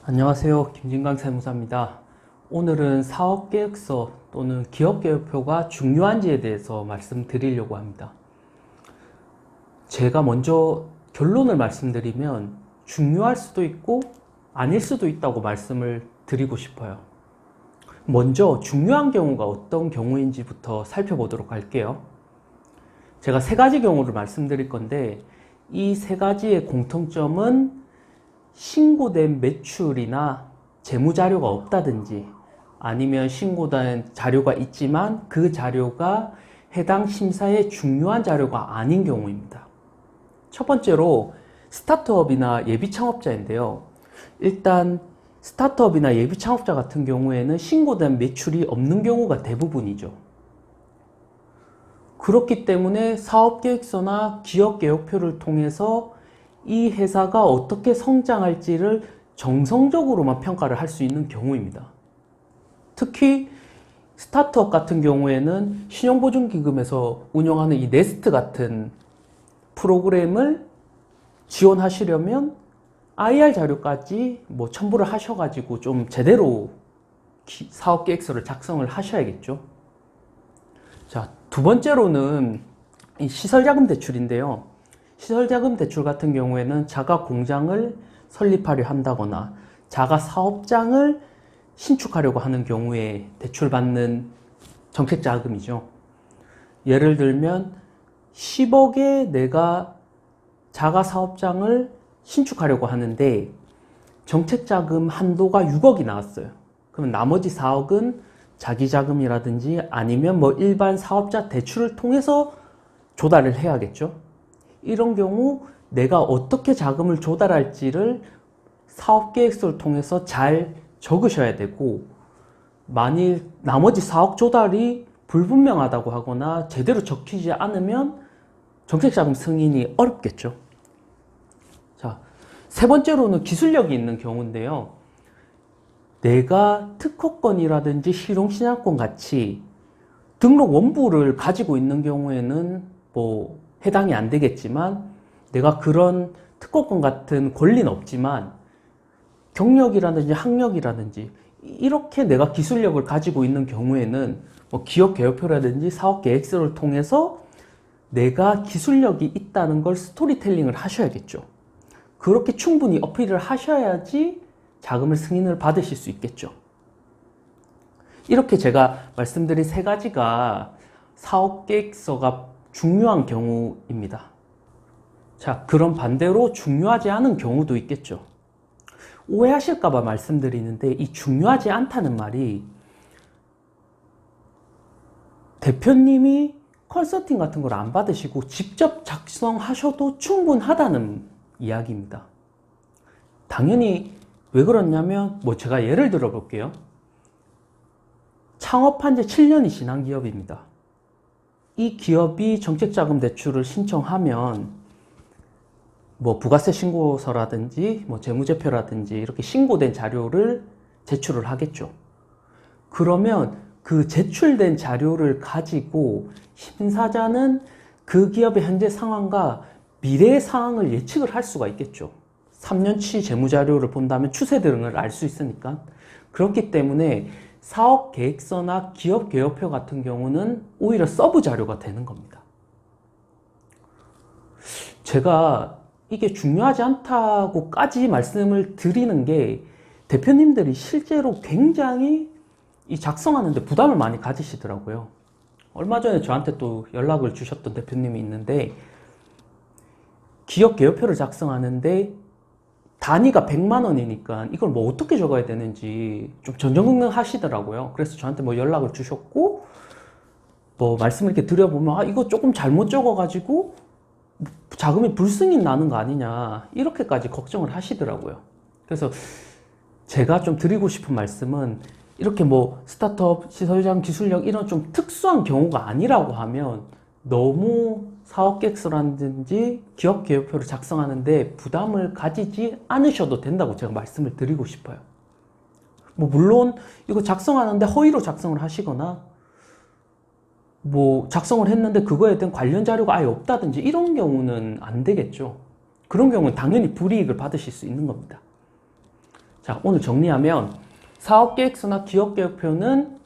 안녕하세요. 김진강 세무사입니다. 오늘은 사업계획서 또는 기업계획표가 중요한지에 대해서 말씀드리려고 합니다. 제가 먼저 결론을 말씀드리면 중요할 수도 있고 아닐 수도 있다고 말씀을 드리고 싶어요. 먼저 중요한 경우가 어떤 경우인지부터 살펴보도록 할게요. 제가 세 가지 경우를 말씀드릴 건데 이 세 가지의 공통점은 신고된 매출이나 재무자료가 없다든지 아니면 신고된 자료가 있지만 그 자료가 해당 심사에 중요한 자료가 아닌 경우입니다. 첫 번째로 스타트업이나 예비창업자인데요. 일단 스타트업이나 예비창업자 같은 경우에는 신고된 매출이 없는 경우가 대부분이죠. 그렇기 때문에 사업계획서나 기업계획표를 통해서 이 회사가 어떻게 성장할지를 정성적으로만 평가를 할 수 있는 경우입니다. 특히 스타트업 같은 경우에는 신용보증기금에서 운영하는 이 네스트 같은 프로그램을 지원하시려면 IR 자료까지 첨부를 하셔가지고 좀 제대로 사업계획서를 작성을 하셔야겠죠. 자, 두 번째로는 이 시설자금 대출인데요. 시설자금 대출 같은 경우에는 자가 공장을 설립하려 한다거나 자가 사업장을 신축하려고 하는 경우에 대출받는 정책자금이죠. 예를 들면 10억에 내가 자가 사업장을 신축하려고 하는데 정책자금 한도가 6억이 나왔어요. 그럼 나머지 4억은 자기자금이라든지 아니면 일반 사업자 대출을 통해서 조달을 해야겠죠. 이런 경우 내가 어떻게 자금을 조달할지를 사업계획서를 통해서 잘 적으셔야 되고, 만일 나머지 4억 조달이 불분명하다고 하거나 제대로 적히지 않으면 정책자금 승인이 어렵겠죠. 자, 세 번째로는 기술력이 있는 경우인데요. 내가 특허권이라든지 실용신약권 같이 등록 원부를 가지고 있는 경우에는 해당이 안 되겠지만, 내가 그런 특허권 같은 권리는 없지만 경력이라든지 학력이라든지 이렇게 내가 기술력을 가지고 있는 경우에는 기업계획표라든지 사업계획서를 통해서 내가 기술력이 있다는 걸 스토리텔링을 하셔야겠죠. 그렇게 충분히 어필을 하셔야지 자금을 승인을 받으실 수 있겠죠. 이렇게 제가 말씀드린 세 가지가 사업계획서가 중요한 경우입니다. 자, 그럼 반대로 중요하지 않은 경우도 있겠죠. 오해하실까봐 말씀드리는데, 이 중요하지 않다는 말이 대표님이 컨설팅 같은 걸 안 받으시고 직접 작성하셔도 충분하다는 이야기입니다. 당연히 왜 그러냐면, 제가 예를 들어 볼게요. 창업한 지 7년이 지난 기업입니다. 이 기업이 정책자금 대출을 신청하면 부가세 신고서라든지 재무제표라든지 이렇게 신고된 자료를 제출을 하겠죠. 그러면 그 제출된 자료를 가지고 심사자는 그 기업의 현재 상황과 미래의 상황을 예측을 할 수가 있겠죠. 3년치 재무자료를 본다면 추세 등을 알 수 있으니까. 그렇기 때문에 사업계획서나 기업계획표 같은 경우는 오히려 서브 자료가 되는 겁니다. 제가 이게 중요하지 않다고까지 말씀을 드리는 게, 대표님들이 실제로 굉장히 이 작성하는데 부담을 많이 가지시더라고요. 얼마 전에 저한테 또 연락을 주셨던 대표님이 있는데, 기업계획표를 작성하는데 단위가 100만 원이니까 이걸 어떻게 적어야 되는지 좀 전전긍긍 하시더라고요. 그래서 저한테 연락을 주셨고, 말씀을 이렇게 드려보면, 이거 조금 잘못 적어가지고 자금이 불승인 나는 거 아니냐, 이렇게까지 걱정을 하시더라고요. 그래서 제가 좀 드리고 싶은 말씀은, 이렇게 스타트업, 시설장, 기술력 이런 좀 특수한 경우가 아니라고 하면 너무 사업계획서라든지 기업계획표를 작성하는데 부담을 가지지 않으셔도 된다고 제가 말씀을 드리고 싶어요. 물론 이거 작성하는데 허위로 작성을 하시거나 작성을 했는데 그거에 대한 관련 자료가 아예 없다든지 이런 경우는 안 되겠죠. 그런 경우는 당연히 불이익을 받으실 수 있는 겁니다. 자, 자, 오늘 정리하면 사업계획서나 기업계획표는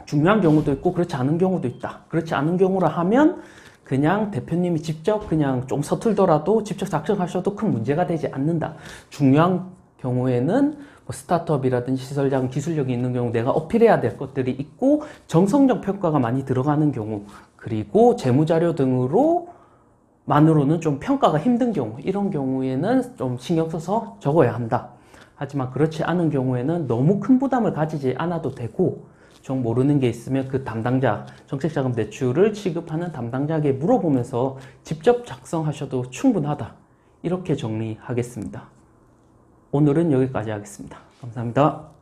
중요한 경우도 있고 그렇지 않은 경우도 있다. 그렇지 않은 경우라 하면 그냥 대표님이 직접 그냥 좀 서툴더라도 직접 작성하셔도 큰 문제가 되지 않는다. 중요한 경우에는 뭐 스타트업이라든지 시설장 기술력이 있는 경우 내가 어필해야 될 것들이 있고 정성적 평가가 많이 들어가는 경우 그리고 재무자료 등으로 만으로는 좀 평가가 힘든 경우 이런 경우에는 좀 신경 써서 적어야 한다. 하지만 그렇지 않은 경우에는 너무 큰 부담을 가지지 않아도 되고 좀 모르는 게 있으면 그 담당자, 정책자금 대출을 취급하는 담당자에게 물어보면서 직접 작성하셔도 충분하다. 이렇게 정리하겠습니다. 오늘은 여기까지 하겠습니다. 감사합니다.